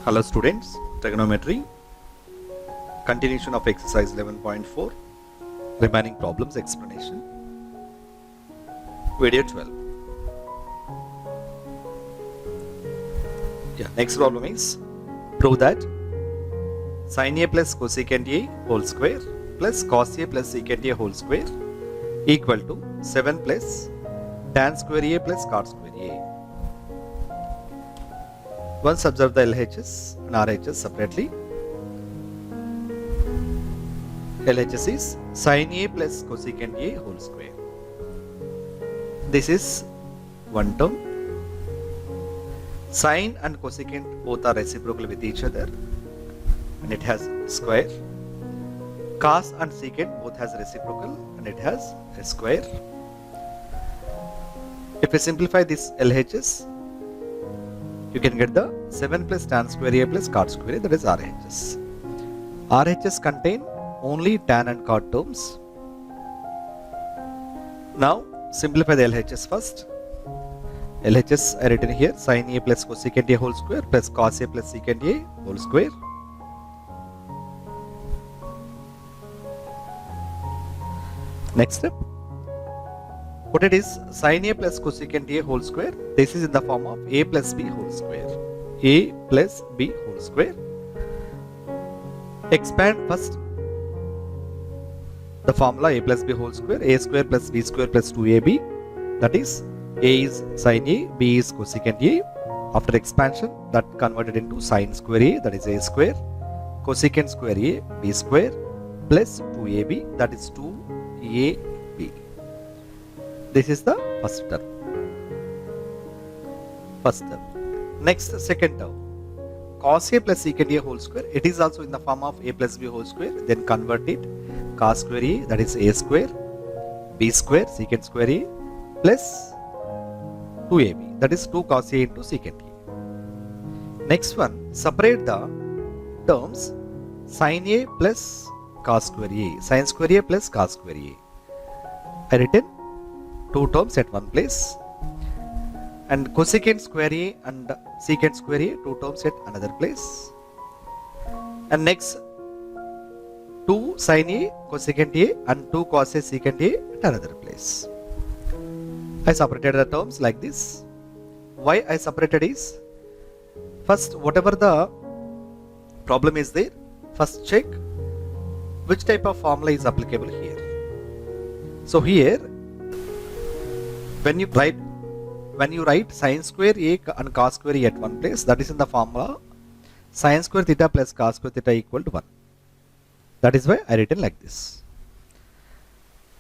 Hello students, trigonometry, continuation of exercise 11.4, remaining problems explanation, video 12. Next problem is, prove that sin A plus cosecant A whole square plus cos A plus secant A whole square equal to 7 plus tan square A plus cot square A. Once observe the LHS and RHS separately. LHS is sin A plus cosecant A whole square. This is one term. Sin and cosecant both are reciprocal with each other and it has square. Cos and secant both has reciprocal and it has a square. If we simplify this LHS, you can get the 7 plus tan square A plus cot square A, that is RHS. RHS contain only tan and cot terms. Now simplify the LHS first. LHS I written here, sin A plus cosecant A whole square plus cos A plus secant A whole square. Next step. What it is, sin A plus cosecant A whole square, this is in the form of A plus B whole square. A plus B whole square. Expand first the formula A plus B whole square, A square plus B square plus 2AB, that is A is sin A, B is cosecant A. After expansion, that converted into sin square A, that is A square, cosecant square A, B square plus 2AB, that is 2AB. This is the first term. Next, second term. Cos A plus secant A whole square. It is also in the form of A plus B whole square. Then convert it. Cos square A, that is A square, B square, secant square A plus 2AB. That is 2 cos A into secant A. Next one, separate the terms sin A plus cos square A. Sin square A plus cos square A. I written two terms at one place, and cosecant square A and secant square A, two terms at another place. And next, 2 sin A cosecant A and 2 cos A secant A at another place. I separated the terms like this. Why I separated is, first whatever the problem is there, first check which type of formula is applicable here. So here, when you write sin square A and cos square A at one place, that is in the formula sin square theta plus cos square theta equal to 1. That is why I written like this.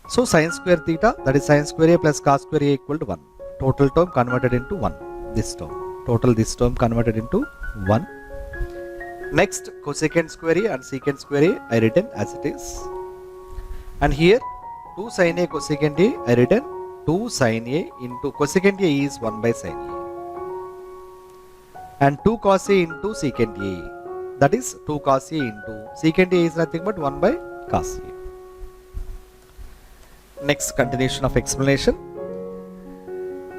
So sin square theta, that is sin square A plus cos square A equal to 1. Total term converted into 1. This term. Total this term converted into 1. Next, cosecant square A and secant square A I written as it is. And here 2 sin A cosecant A I written 2 sin A into cosecant A is 1 by sin A. And 2 cos A into secant A, that is 2 cos A into secant A is nothing but 1 by cos A. Next, continuation of explanation.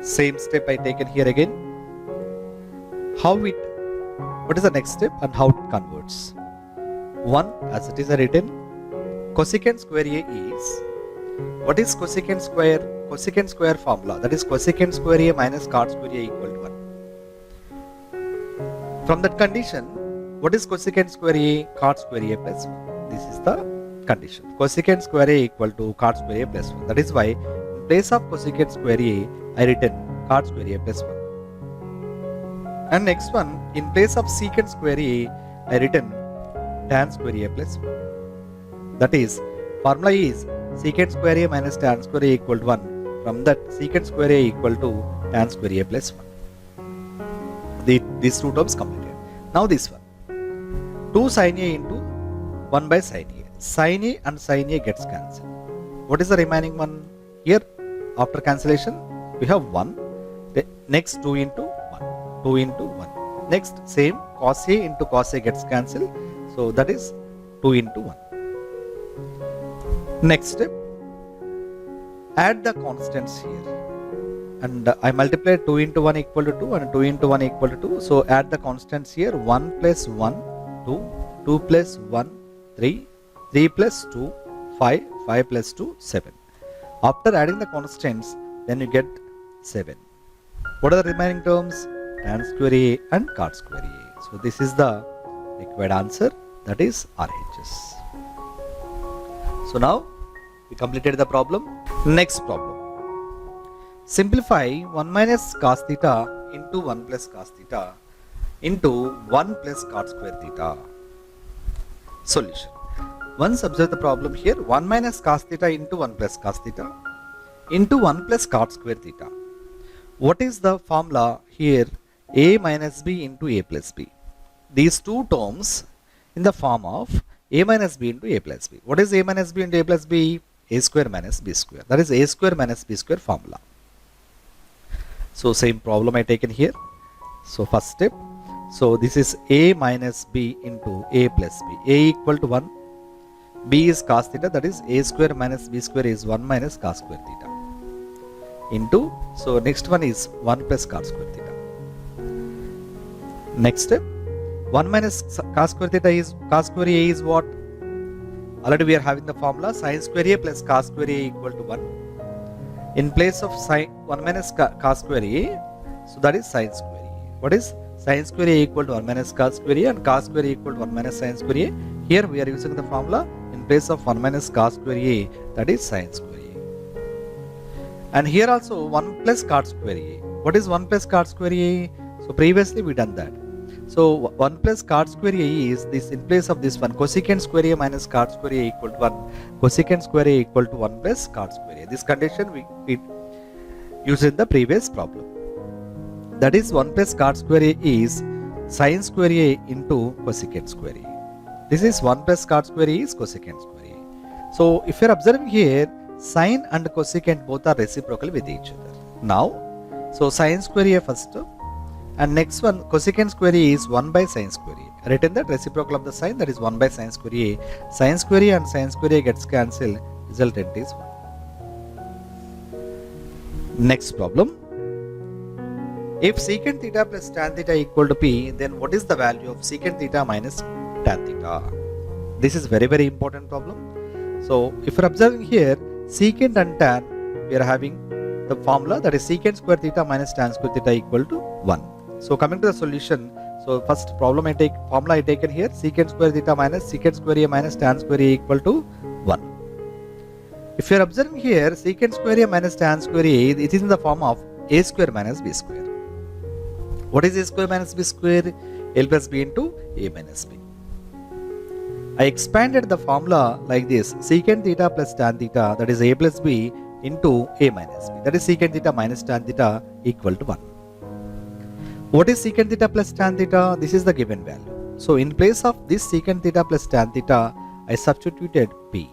Same step I taken here again. What is the next step and how it converts? 1 as it is written, cosecant square A is, what is cosecant square? Cosecant square formula, that is cosecant square A minus cot square A equal to 1. From that condition, what is cosecant square A? Cot square A plus 1. This is the condition. Cosecant square A equal to cot square A plus 1. That is why in place of cosecant square A, I written cot square A plus 1. And next one, in place of secant square A, I written tan square A plus 1. That is, formula is secant square A minus tan square A equal to 1. From that, secant square A equal to tan square A plus 1. These two terms completed. Now this one. 2 sin A into 1 by sin A. Sin A and sin A gets cancelled. What is the remaining one? Here, after cancellation, we have 1. The next 2 into 1. 2 into 1. Next, same, cos A into cos A gets cancelled. So that is 2 into 1. Next step, add the constants here. and I multiply 2 into 1 equal to 2 and 2 into 1 equal to 2. So add the constants here. 1 plus 1, 2, 2 plus 1, 3, 3 plus 2, 5, 5 plus 2, 7. After adding the constants, then you get 7. What are the remaining terms? Tan square A and cot square A. So this is the required answer, that is RHS. So now we completed the problem. Next problem. Simplify 1 minus cos theta into 1 plus cos theta into 1 plus cot square theta. Solution. Once observe the problem here. 1 minus cos theta into 1 plus cos theta into 1 plus cot square theta. What is the formula here? A minus b into a plus b. These two terms in the form of a minus b into a plus b. What is a minus b into a plus b? A square minus b square. That is a square minus b square formula. So same problem I taken here. So first step. So this is a minus b into a plus b. A equal to 1. B is cos theta, that is a square minus b square is 1 minus cos square theta. Into, so next one is 1 plus cot square theta. Next step. 1 minus cos square theta is, cos square a is what? Already we are having the formula sin square a plus cos square a equal to 1. In place of sin 1 minus cos square a, so that is sin square a. What is sin square a equal to 1 minus cos square a and cos square a equal to 1 minus sin square a. Here we are using the formula in place of 1 minus cos square a, that is sin square a. And here also 1 plus cot square a. What is 1 plus cot square a? So previously we done that. So 1 plus cot square a is this, in place of this one, cosecant square a minus cot square a equal to 1. Cosecant square a equal to 1 plus cot square a. This condition we used in the previous problem. That is 1 plus cot square a is sin square a into cosecant square a. This is 1 plus cot square a is cosecant square a. So if you are observing here, sin and cosecant both are reciprocal with each other. Now, so sin square a first. And next one, cosecant square a is 1 by sin square a. Written that reciprocal of the sin, that is 1 by sin square a. Sin square a and sin square a gets cancelled. Resultant is 1. Next problem. If secant theta plus tan theta equal to p, then what is the value of secant theta minus tan theta? This is very, very important problem. So if you're observing here, secant and tan, we are having the formula, that is secant square theta minus tan square theta equal to 1. So coming to the solution, so first formula I taken here, secant square theta minus secant square a minus tan square a equal to 1. If you are observing here, secant square a minus tan square a, it is in the form of a square minus b square. What is a square minus b square? A plus b into a minus b. I expanded the formula like this, secant theta plus tan theta, that is a plus b into a minus b, that is secant theta minus tan theta equal to 1. What is secant theta plus tan theta? This is the given value. So in place of this secant theta plus tan theta, I substituted p.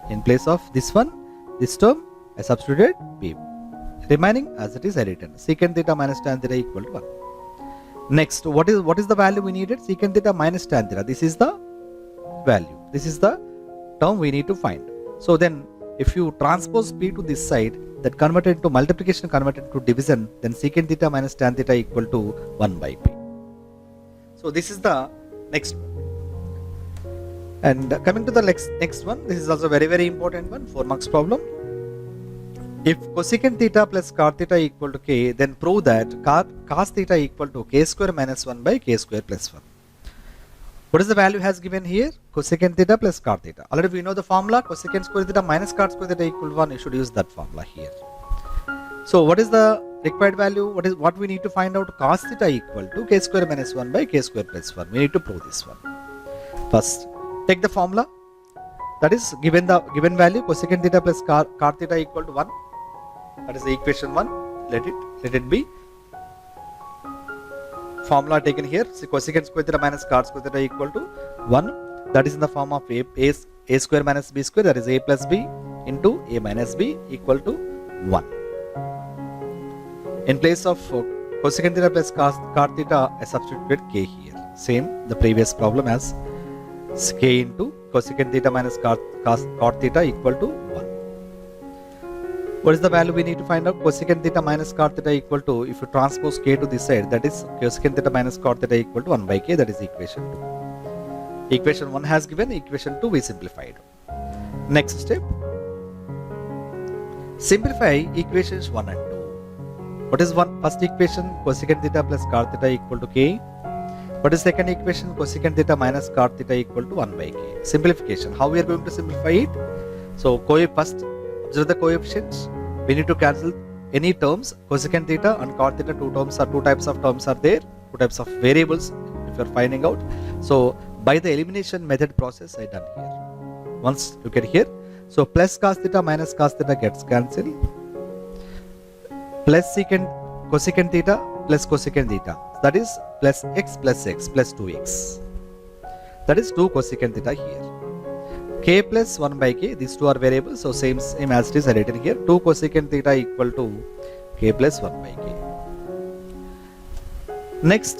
In place of this one, this term, I substituted p. Remaining as it is I written. Secant theta minus tan theta equal to 1. Next, what is the value we needed? Secant theta minus tan theta. This is the value. This is the term we need to find. So then, if you transpose p to this side, that converted into multiplication, converted to division, then secant theta minus tan theta equal to 1 by p. So this is the next one. And coming to the next one, this is also very, very important one, 4 marks problem. If cosecant theta plus cot theta equal to k, then prove that cos theta equal to k square minus 1 by k square plus 1. What is the value has given here? Cosecant theta plus cot theta. Already we know the formula, cosecant square theta minus cot square theta equal to 1. You should use that formula here. So what is the required value? What we need to find out? Cos theta equal to k square minus 1 by k square plus 1. We need to prove this one. First, take the formula. That is given the given value, cosecant theta plus cot theta equal to 1. That is the equation 1. Let it be. Formula taken here, cosecant square theta minus cot square theta equal to 1. That is in the form of a square minus b square, that is a plus b into a minus b equal to 1. In place of cosecant theta plus cot theta, I substituted k here. Same the previous problem as k into cosecant theta minus cot theta equal to 1. What is the value we need to find out? Cosecant theta minus cot theta equal to, if you transpose k to this side, that is cosecant theta minus cot theta equal to 1 by k, that is equation 2. Equation 1 has given, equation 2 we simplified. Next step, simplify equations 1 and 2. What is first equation? Cosecant theta plus cot theta equal to k. What is second equation? Cosecant theta minus cot theta equal to 1 by k. Simplification. How we are going to simplify it? So first observe the coefficients. We need to cancel any terms. Cosecant theta and cot theta, two types of terms are there, two types of variables if you are finding out. So by the elimination method process I done here. Once you get here, so plus cos theta minus cos theta gets cancelled. Plus cosecant theta plus cosecant theta, that is plus x plus 2x. That is 2 cosecant theta here. K plus 1 by k, these two are variables, so same as it is written here. 2 cosecant theta equal to k plus 1 by k. Next,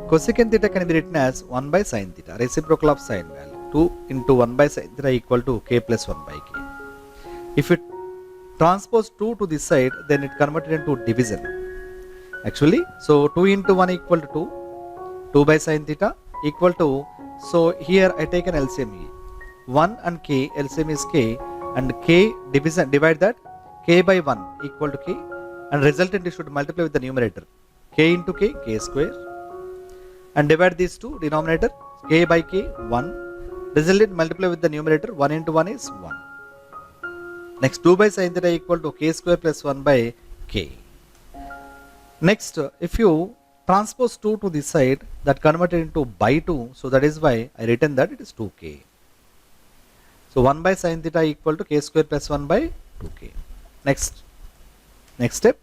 cosecant theta can be written as 1 by sin theta, reciprocal of sin value. 2 into 1 by sin theta equal to k plus 1 by k. If it transpose 2 to this side, then it converted into division. Actually, so 2 into 1 equal to 2, 2 by sin theta equal to, so here I take an LCM here. 1 and k, LCM is k, and k divide that, k by 1 equal to k, and resultant you should multiply with the numerator, k into k, k square, and divide these two, denominator, k by k, 1, resultant multiply with the numerator, 1 into 1 is 1. Next, 2 by sin theta equal to k square plus 1 by k. Next, if you transpose 2 to this side, that converted into by 2, so that is why I written that it is 2k. So 1 by sin theta equal to k square plus 1 by 2k. Next step,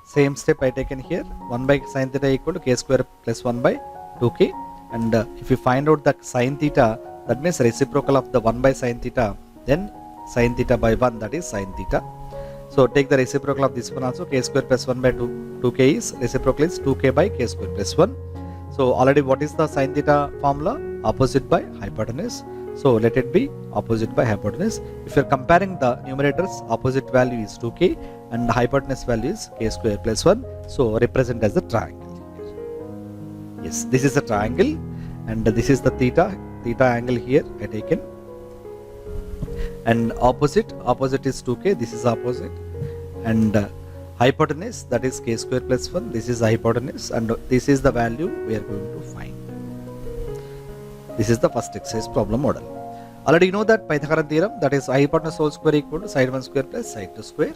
same step I taken here, 1 by sin theta equal to k square plus 1 by 2k, and if you find out the sin theta, that means reciprocal of the 1 by sin theta, then sin theta by 1, that is sin theta. So take the reciprocal of this one also, k square plus 1 by 2k is, reciprocal is 2k by k square plus 1. So already what is the sin theta formula? Opposite by hypotenuse. So let it be opposite by hypotenuse. If you are comparing the numerators, opposite value is 2k and the hypotenuse value is k square plus 1. So represent as the triangle. Yes, this is a triangle and this is the theta angle here I taken. And opposite is 2k, this is opposite, and hypotenuse, that is k square plus 1, this is the hypotenuse, and this is the value we are going to find. This is the first exercise problem model. Already you know that Pythagorean theorem, that is hypotenuse whole square equal to side 1 square plus side 2 square.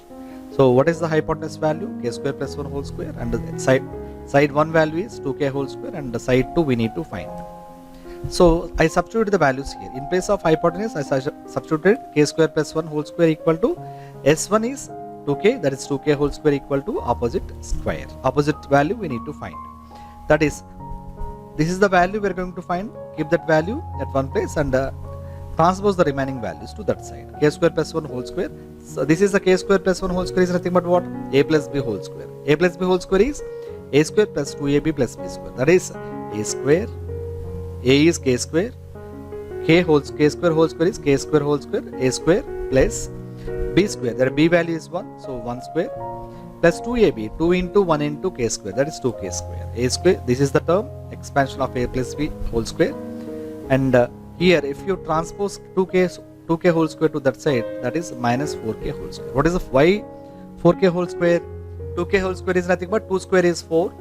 So what is the hypotenuse value? K square plus 1 whole square, and the side 1 value is 2k whole square, and the side 2 we need to find. So I substituted the values here. In place of hypotenuse, I substituted k square plus 1 whole square equal to S1 is 2k, that is 2k whole square equal to opposite square. Opposite value we need to find. That is, this is the value we are going to find. Keep that value at one place and transpose the remaining values to that side. K square plus 1 whole square. So this is the k square plus 1 whole square is nothing but what? A plus b whole square. A plus b whole square is a square plus 2ab plus b square. That is a square. A is k square, k square whole square is k square whole square, a square plus b square, that b value is 1, so 1 square, plus 2ab, 2 into 1 into k square, that is 2k square, a square, this is the term, expansion of a plus b whole square, and here if you transpose 2k whole square to that side, that is minus 4k whole square. What is the why 4k whole square? 2k whole square is nothing but 2 square is 4,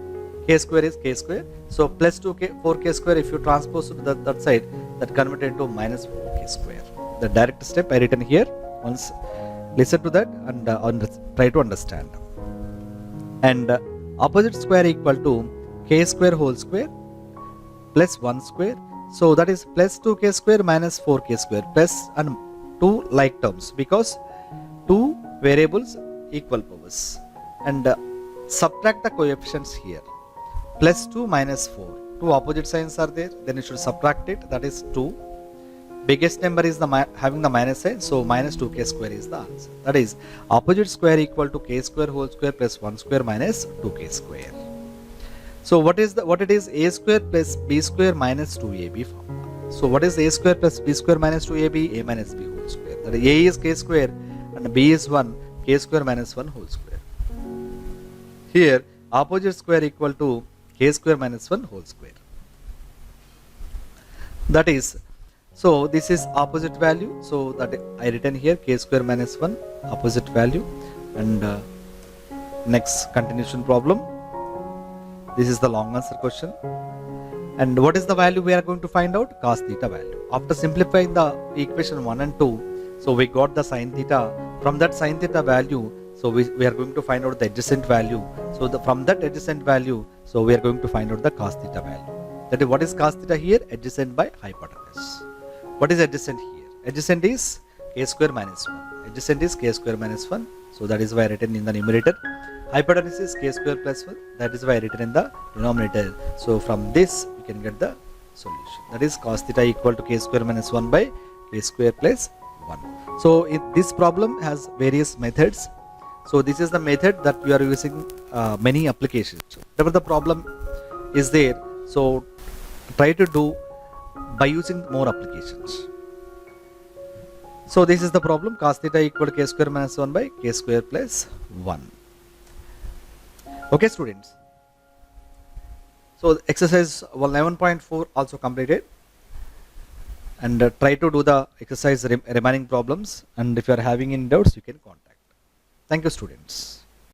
k square is k square, so plus 4k square, if you transpose to that side, that converted into minus 4k square. The direct step I written here. Once listen to that and try to understand. And opposite square equal to k square whole square plus 1 square, so that is plus 2k square minus 4k square, plus and 2 like terms, because 2 variables equal powers, and subtract the coefficients here. Plus 2 minus 4. Two opposite signs are there, then you should subtract it, that is 2. Biggest number is having the minus sign, so minus 2k square is the answer. That is opposite square equal to k square whole square plus 1 square minus 2k square. So what it is a square plus b square minus 2ab formula. So what is a square plus b square minus 2ab? A minus b whole square. That is a is k square and b is 1. k square minus 1 whole square. Here opposite square equal to k square minus 1 whole square. That is, so this is opposite value, so that I written here k square minus 1 opposite value. And next continuation problem. This is the long answer question. And what is the value we are going to find out? Cos theta value. After simplifying the equation 1 and 2, so we got the sin theta. From that sin theta value, so we are going to find out the adjacent value. So from that adjacent value, so we are going to find out the cos theta value. That is, what is cos theta here? Adjacent by hypotenuse. What is adjacent here? Adjacent is k square minus 1. Adjacent is k square minus 1. So that is why I written in the numerator. Hypotenuse is k square plus 1. That is why I written in the denominator. So from this we can get the solution. That is cos theta equal to k square minus 1 by k square plus 1. So this problem has various methods. So this is the method that we are using many applications. Whatever the problem is there, so try to do by using more applications. So this is the problem, cos theta equal to k square minus 1 by k square plus 1. Okay students. So exercise 11.4 also completed. And try to do the exercise remaining problems, and if you are having any doubts you can contact. Thank you students.